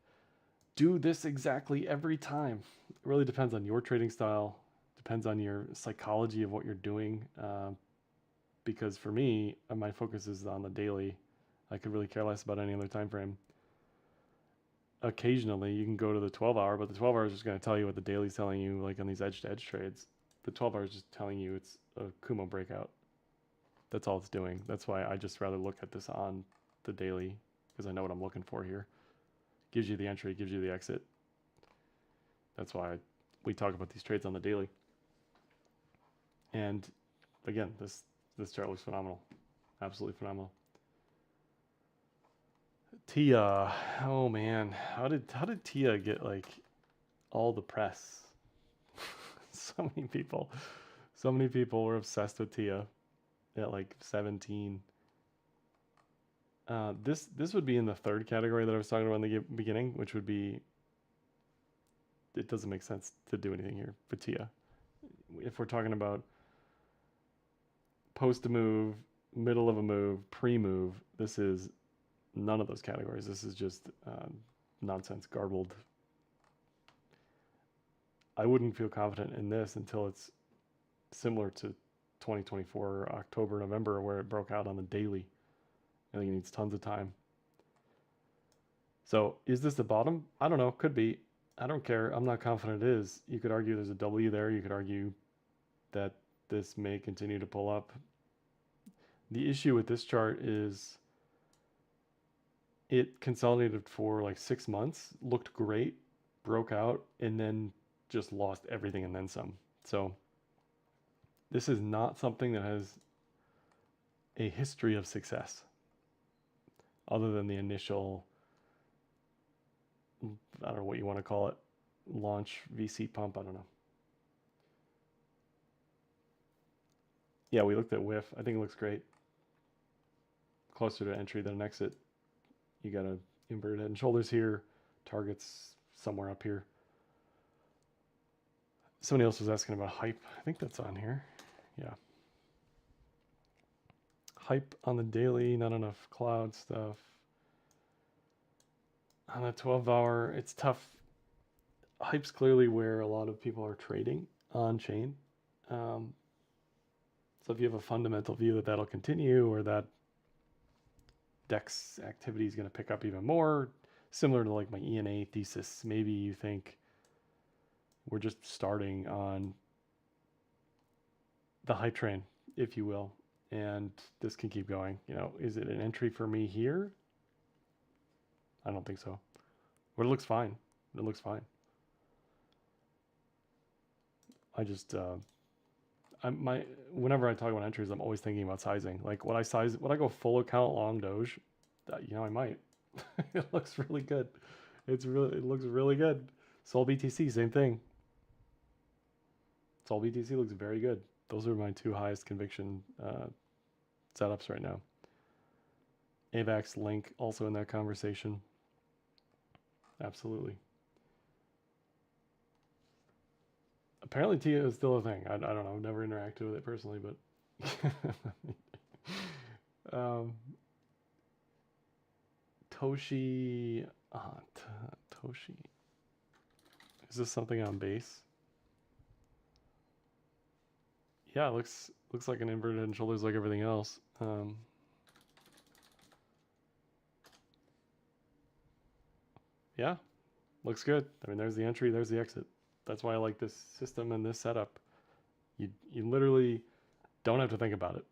[SPEAKER 1] do this exactly every time. It really depends on your trading style, depends on your psychology of what you're doing. Because for me, my focus is on the daily. I could really care less about any other time frame. Occasionally, you can go to the 12-hour, but the 12-hour is just going to tell you what the daily's telling you, like on these edge-to-edge trades. The 12-hour is just telling you it's a Kumo breakout. That's all it's doing. That's why I just rather look at this on the daily, because I know what I'm looking for here. Gives you the entry, gives you the exit. That's why we talk about these trades on the daily. And again, this chart looks phenomenal. Absolutely phenomenal. Tia, oh man, how did Tia get like all the press? so many people were obsessed with Tia at like 17. This would be in the third category that I was talking about in the beginning, which would be, it doesn't make sense to do anything here for Tia. If we're talking about post a move, middle of a move, pre-move, this is none of those categories. This is just nonsense, garbled. I wouldn't feel confident in this until it's similar to 2024 October, November, where it broke out on the daily. I think it needs tons of time. So is this the bottom? I don't know. Could be. I don't care. I'm not confident it is. You could argue there's a W there. You could argue that this may continue to pull up. The issue with this chart is it consolidated for like 6 months, looked great, broke out, and then just lost everything and then some. So this is not something that has a history of success other than the initial, I don't know what you want to call it, launch VC pump. I don't know. Yeah, we looked at whiff. I think it looks great. Closer to entry than an exit. You got a inverted head and shoulders here. Targets somewhere up here. Somebody else was asking about hype. I think that's on here. Yeah. Hype on the daily, not enough cloud stuff. On a 12-hour, it's tough. Hype's clearly where a lot of people are trading on chain. So if you have a fundamental view that that'll continue, or that DEX activity is going to pick up even more, similar to like my ENA thesis, maybe you think we're just starting on the hype train, if you will, and this can keep going. You know, is it an entry for me here? I don't think so. But it looks fine. It looks fine. I just whenever I talk about entries, I'm always thinking about sizing. Like when I go full account long Doge, you know, I might. It looks really good. It looks really good. Sol BTC, same thing. Sol BTC looks very good. Those are my two highest conviction setups right now. AVAX Link also in that conversation. Absolutely. Apparently TIA is still a thing. I don't know. I've never interacted with it personally, but Toshi. Toshi. Is this something on base? Yeah, it looks like an inverted head and shoulders like everything else. Yeah, looks good. I mean, there's the entry, there's the exit. That's why I like this system and this setup. You literally don't have to think about it.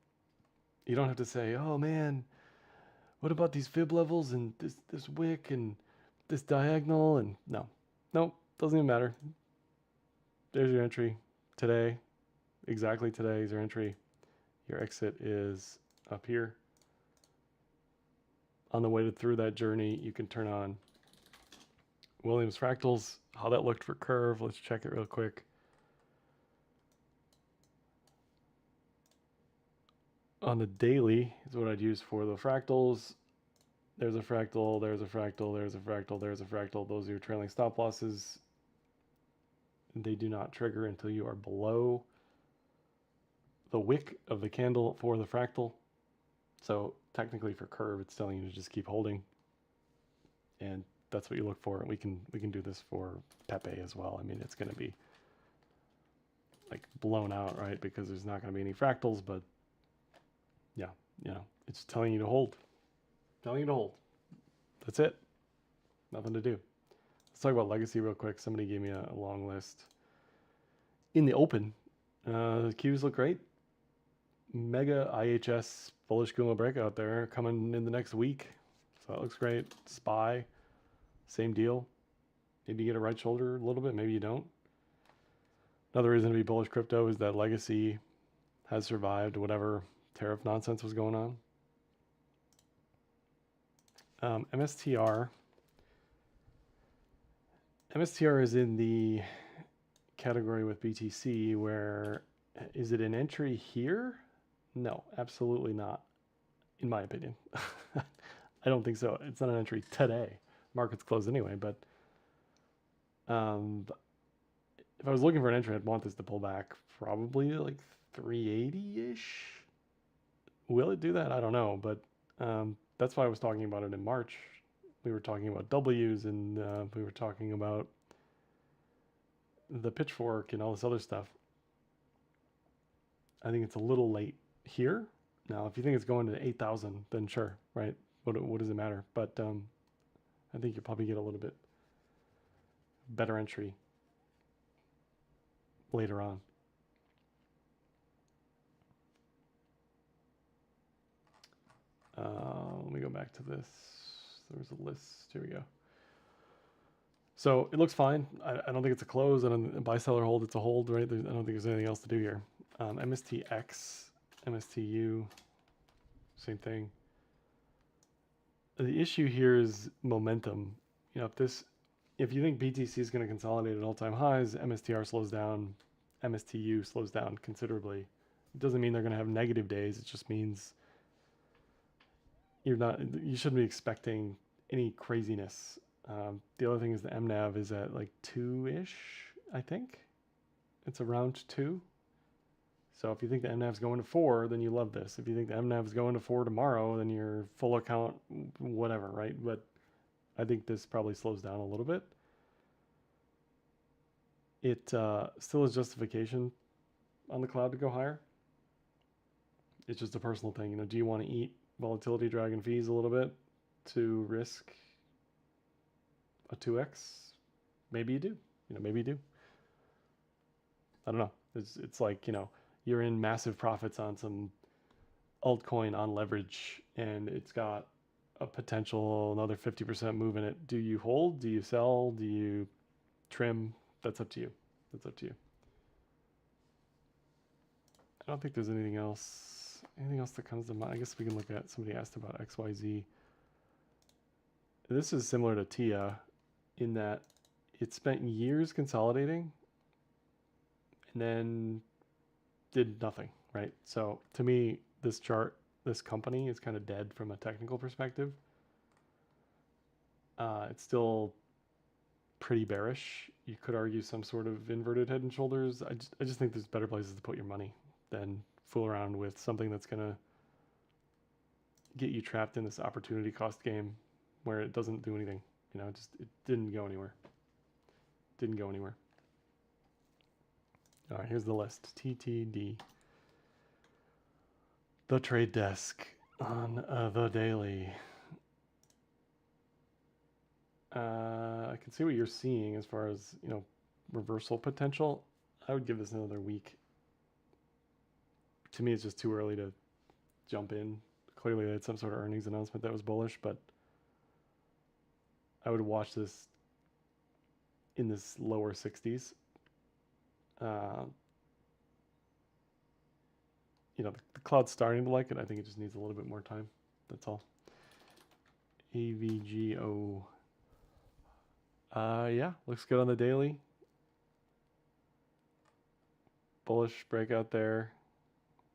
[SPEAKER 1] You don't have to say, oh man, what about these fib levels and this wick and this diagonal, and no, doesn't even matter. There's your entry today. Exactly today is your entry. Your exit is up here. On the way through that journey, you can turn on Williams fractals, how that looked for curve. Let's check it real quick. On the daily is what I'd use for the fractals. There's a fractal, there's a fractal, there's a fractal, there's a fractal. Those are your trailing stop losses. They do not trigger until you are below the wick of the candle for the fractal. So technically for curve, it's telling you to just keep holding. And that's what you look for. And we can do this for Pepe as well. I mean, it's going to be like blown out, right? Because there's not going to be any fractals, but yeah, you know, it's telling you to hold. Telling you to hold. That's it. Nothing to do. Let's talk about legacy real quick. Somebody gave me a long list. In the open, the Qs look great. Mega IHS bullish Kuma breakout there coming in the next week. So that looks great. SPY, same deal. Maybe you get a right shoulder a little bit, maybe you don't. Another reason to be bullish crypto is that legacy has survived whatever tariff nonsense was going on. MSTR. MSTR is in the category with BTC where, is it an entry here? No, absolutely not, in my opinion. I don't think so. It's not an entry today. Market's closed anyway, but if I was looking for an entry, I'd want this to pull back probably like 380-ish. Will it do that? I don't know, but that's why I was talking about it in March. We were talking about W's, and we were talking about the pitchfork and all this other stuff. I think it's a little late here. Now, if you think it's going to 8,000, then sure, right? What does it matter? But I think you'll probably get a little bit better entry later on. Let me go back to this. There was a list. Here we go. So it looks fine. I don't think it's a close. I don't buy, seller, hold. It's a hold, right? I don't think there's anything else to do here. MSTX, MSTU, same thing. The issue here is momentum. You know, if you think BTC is going to consolidate at all-time highs, MSTR slows down, MSTU slows down considerably. It doesn't mean they're going to have negative days. It just means you shouldn't be expecting any craziness. The other thing is the MNAV is at like 2-ish, I think. It's around 2. So if you think the MNAV is going to 4, then you love this. If you think the MNAV is going to 4 tomorrow, then you're full account, whatever, right? But I think this probably slows down a little bit. It still is justification on the cloud to go higher. It's just a personal thing. You know, do you want to eat volatility drag and fees a little bit to risk a 2x? Maybe you do. You know, maybe you do. I don't know. It's like, you know, you're in massive profits on some altcoin on leverage and it's got a potential another 50% move in it. Do you hold? Do you sell? Do you trim? That's up to you. That's up to you. I don't think there's anything else. Anything else that comes to mind? I guess we can look at, somebody asked about XYZ. This is similar to TIA in that it spent years consolidating and then did nothing, right? So to me, this chart, this company is kind of dead from a technical perspective. It's still pretty bearish. You could argue some sort of inverted head and shoulders. I just think there's better places to put your money than fool around with something that's gonna get you trapped in this opportunity cost game where it doesn't do anything. You know, it didn't go anywhere. Didn't go anywhere. All right, here's the list. TTD. The trade desk on the daily. I can see what you're seeing as far as, you know, reversal potential. I would give this another week. To me, it's just too early to jump in. Clearly, they had some sort of earnings announcement that was bullish, but I would watch this in this lower 60s. You know, the cloud's starting to like it. I think it just needs a little bit more time. That's all. AVGO. Yeah, looks good on the daily. Bullish breakout there.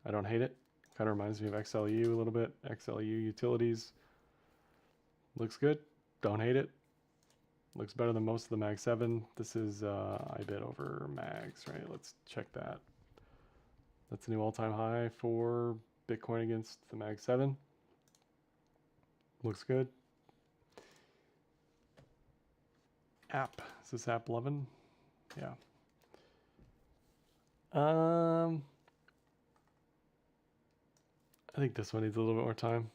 [SPEAKER 1] I don't hate it. Kind of reminds me of XLU a little bit. XLU utilities. Looks good. Don't hate it. Looks better than most of the Mag 7. This is IBIT over Mags, right? Let's check that. That's a new all-time high for Bitcoin against the Mag 7. Looks good. App. Is this app 11? Yeah. I think this one needs a little bit more time.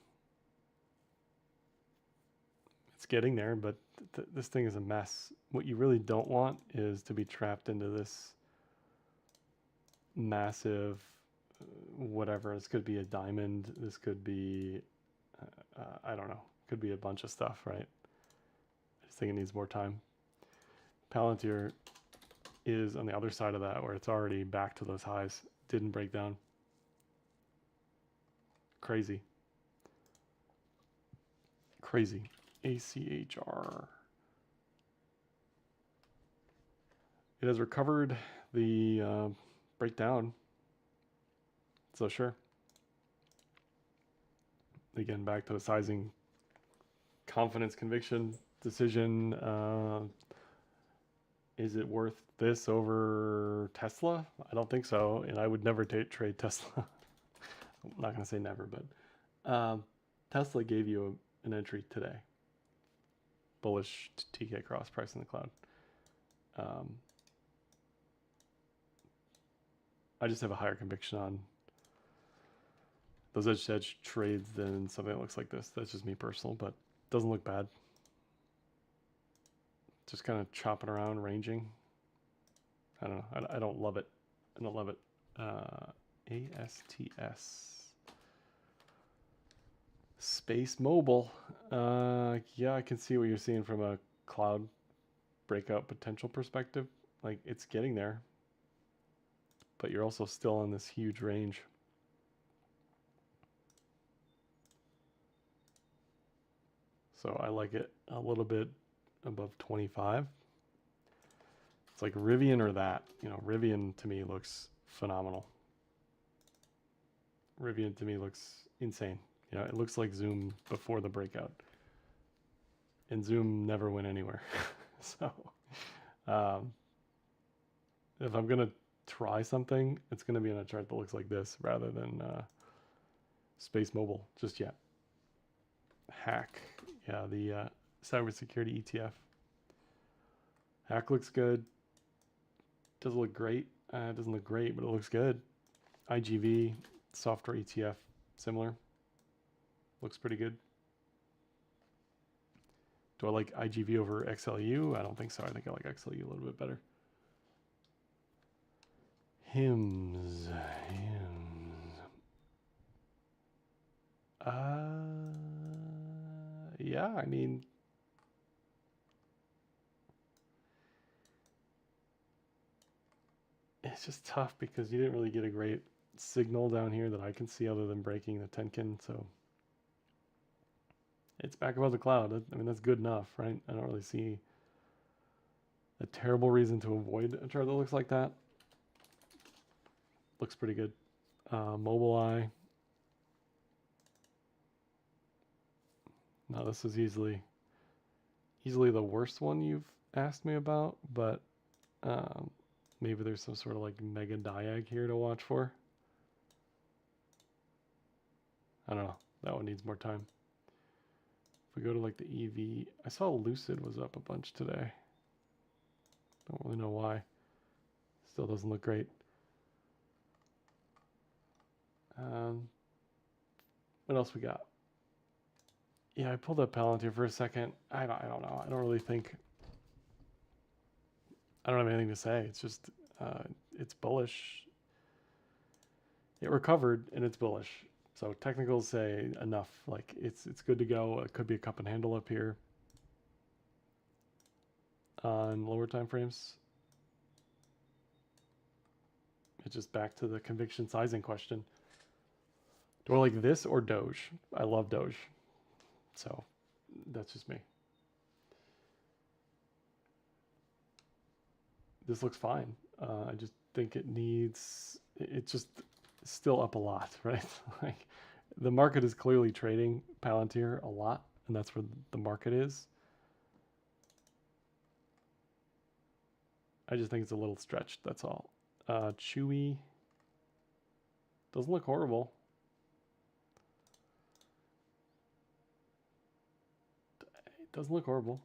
[SPEAKER 1] It's getting there, but this thing is a mess. What you really don't want is to be trapped into this massive whatever. This could be a diamond. This could be, I don't know. Could be a bunch of stuff, right? I just think it needs more time. Palantir is on the other side of that where it's already back to those highs. Didn't break down. Crazy. Crazy. ACHR. It has recovered the breakdown. So sure. Again, back to the sizing, confidence, conviction, decision. Is it worth this over Tesla? I don't think so, and I would never trade Tesla. I'm not going to say never, but Tesla gave you an entry today. Bullish TK cross price in the cloud. I just have a higher conviction on those edge trades than something that looks like this. That's just me personal, but doesn't look bad. Just kind of chopping around, ranging. I don't know. I don't love it. I don't love it. ASTS. Space Mobile. Yeah, I can see what you're seeing from a cloud breakout potential perspective, like it's getting there, but you're also still in this huge range. So I like it a little bit above 25. It's like Rivian or that. You know, Rivian to me looks phenomenal. Rivian to me looks insane. You know, it looks like Zoom before the breakout. And Zoom never went anywhere. So if I'm going to try something, it's going to be on a chart that looks like this rather than Space Mobile just yet. Hack. Yeah, the cybersecurity ETF. Hack looks good. Doesn't look great. It doesn't look great, but it looks good. IGV, software ETF, similar. Looks pretty good. Do I like IGV over XLU? I don't think so. I think I like XLU a little bit better. Hymns. Yeah, I mean, it's just tough because you didn't really get a great signal down here that I can see other than breaking the Tenkin, so it's back above the cloud. I mean, that's good enough, right? I don't really see a terrible reason to avoid a chart that looks like that. Looks pretty good. Mobileye. No, this is easily the worst one you've asked me about, but maybe there's some sort of like mega diag here to watch for. I don't know. That one needs more time. If we go to like the EV, I saw Lucid was up a bunch today. Don't really know why. Still doesn't look great. What else we got? Yeah, I pulled up Palantir for a second. I don't know. I don't really think. I don't have anything to say. It's just it's bullish. It recovered and it's bullish. So technicals say enough. Like it's good to go. It could be a cup and handle up here on lower time frames. It's just back to the conviction sizing question. Do I like this or Doge? I love Doge. So that's just me. This looks fine. I just think it needs, it's just still up a lot, right? Like the market is clearly trading Palantir a lot, and that's where the market is. I just think it's a little stretched, that's all. Chewy doesn't look horrible. It doesn't look horrible.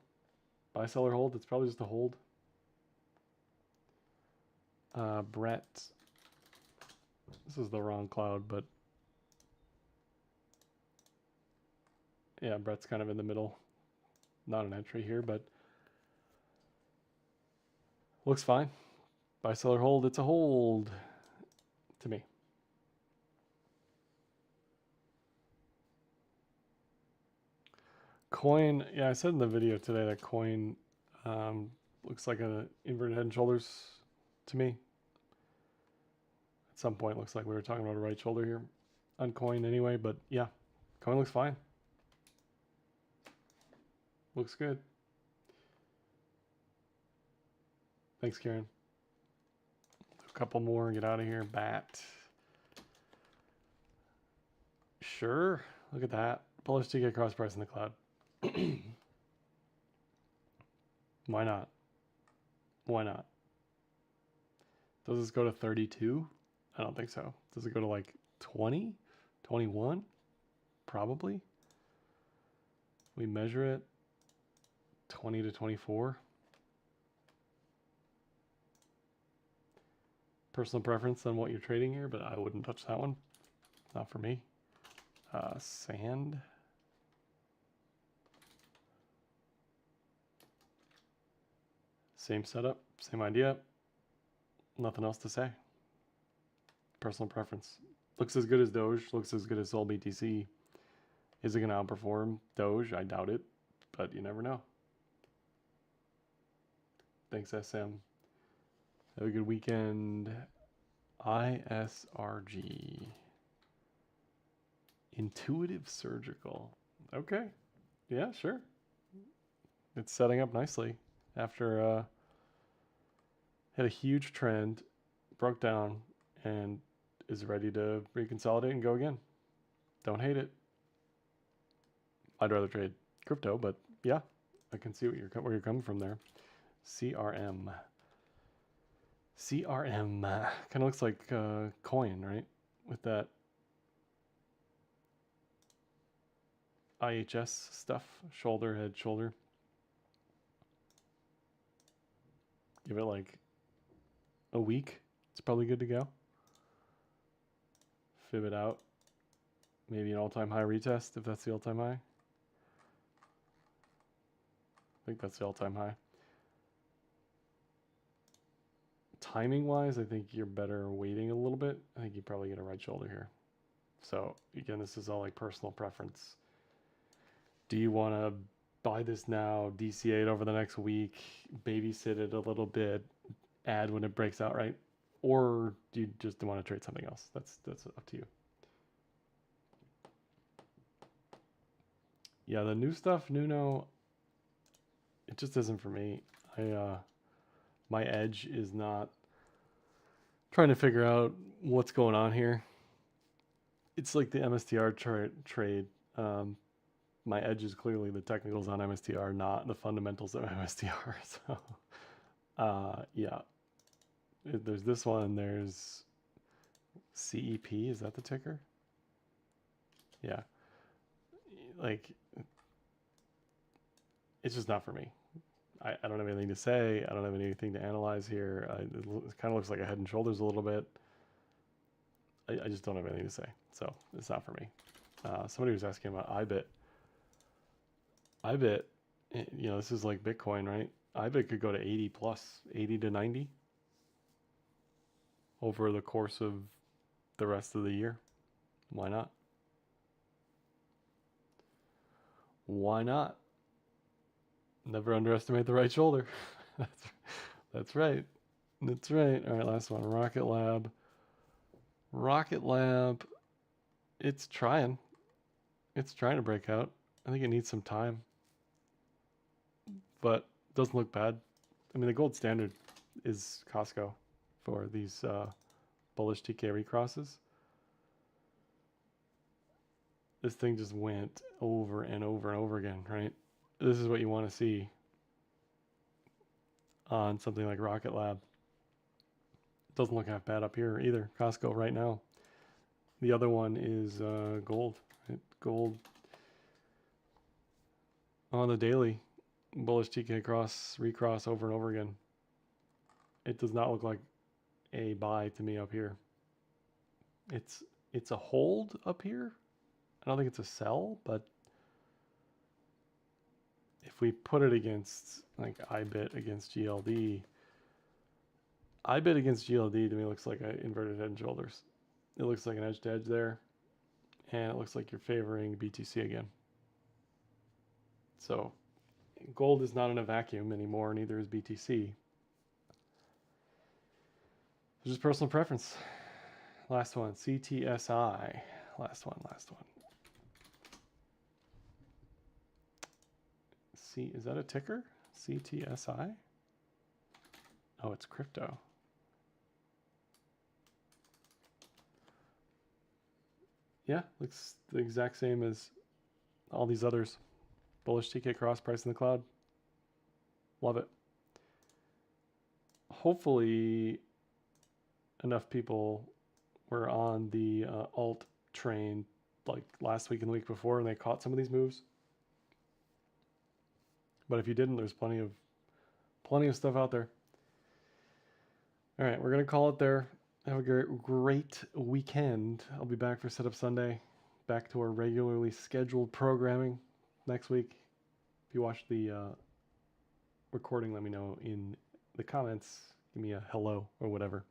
[SPEAKER 1] Buy, sell, or hold. It's probably just a hold. Brett. This is the wrong cloud, but yeah, Brett's kind of in the middle. Not an entry here, but looks fine. Buy, sell, or hold. It's a hold to me. Coin, yeah, I said in the video today that coin looks like an inverted head and shoulders to me. At some point, looks like we were talking about a right shoulder here on coin anyway, but yeah, coin looks fine. Looks good. Thanks, Karen. A couple more, get out of here. Bat. Sure, look at that. Bullish to get cross price in the cloud. Why not? Why not? Does this go to 32? I don't think so. Does it go to like 20? 21? Probably. We measure it 20 to 24. Personal preference on what you're trading here, but I wouldn't touch that one. Not for me. Sand. Same setup, same idea. Nothing else to say. Personal preference. Looks as good as Doge, looks as good as Sol BTC. Is it going to outperform Doge? I doubt it, but you never know. Thanks, SM. Have a good weekend. ISRG. Intuitive Surgical. Okay. Yeah, sure. It's setting up nicely after had a huge trend, broke down, and is ready to reconsolidate and go again. Don't hate it. I'd rather trade crypto, but yeah, I can see where you're coming from there. CRM. CRM kind of looks like coin, right? With that IHS stuff, shoulder, head, shoulder. Give it like a week. It's probably good to go. Fib it out. Maybe an all-time high retest if that's the all-time high. I think that's the all-time high. Timing-wise, I think you're better waiting a little bit. I think you probably get a right shoulder here. So again, this is all like personal preference. Do you want to buy this now, DCA it over the next week, babysit it a little bit, add when it breaks out, right? Or do you just want to trade something else? That's up to you. Yeah, the new stuff, Nuno, it just isn't for me. My edge is not trying to figure out what's going on here. It's like the MSTR trade. My edge is clearly the technicals on MSTR, not the fundamentals of MSTR. So, yeah, there's this one. There's CEP. Is that the ticker? Yeah. Like, it's just not for me. I don't have anything to say. I don't have anything to analyze here. It kind of looks like a head and shoulders a little bit. I just don't have anything to say. So it's not for me. Somebody was asking about IBIT. IBIT, you know, this is like Bitcoin, right? IBIT could go to 80 plus, 80 to 90 over the course of the rest of the year. Why not? Why not? Never underestimate the right shoulder. That's right. That's right. All right, last one. Rocket Lab. Rocket Lab. It's trying. It's trying to break out. I think it needs some time. But it doesn't look bad. I mean, the gold standard is Costco for these bullish TK recrosses. This thing just went over and over and over again, right? This is what you want to see on something like Rocket Lab. Doesn't look half bad up here either. Costco right now. The other one is gold. Right? Gold on the daily. Bullish TK recross over and over again. It does not look like a buy to me up here. It's a hold up here. I don't think it's a sell, but if we put it against like IBIT against GLD, IBIT against GLD to me looks like an inverted head and shoulders. It looks like an edge to edge there, and it looks like you're favoring BTC again. So gold is not in a vacuum anymore, neither is BTC. It's just personal preference. Last one, CTSI. Last one. Is that a ticker? CTSI? Oh, it's crypto. Yeah, looks the exact same as all these others. Bullish TK cross, price in the cloud. Love it. Hopefully enough people were on the alt train like last week and the week before and they caught some of these moves. But if you didn't, there's plenty of stuff out there. All right, we're going to call it there. Have a great weekend. I'll be back for Setup Sunday. Back to our regularly scheduled programming next week. If you watch the recording, let me know in the comments. Give me a hello or whatever.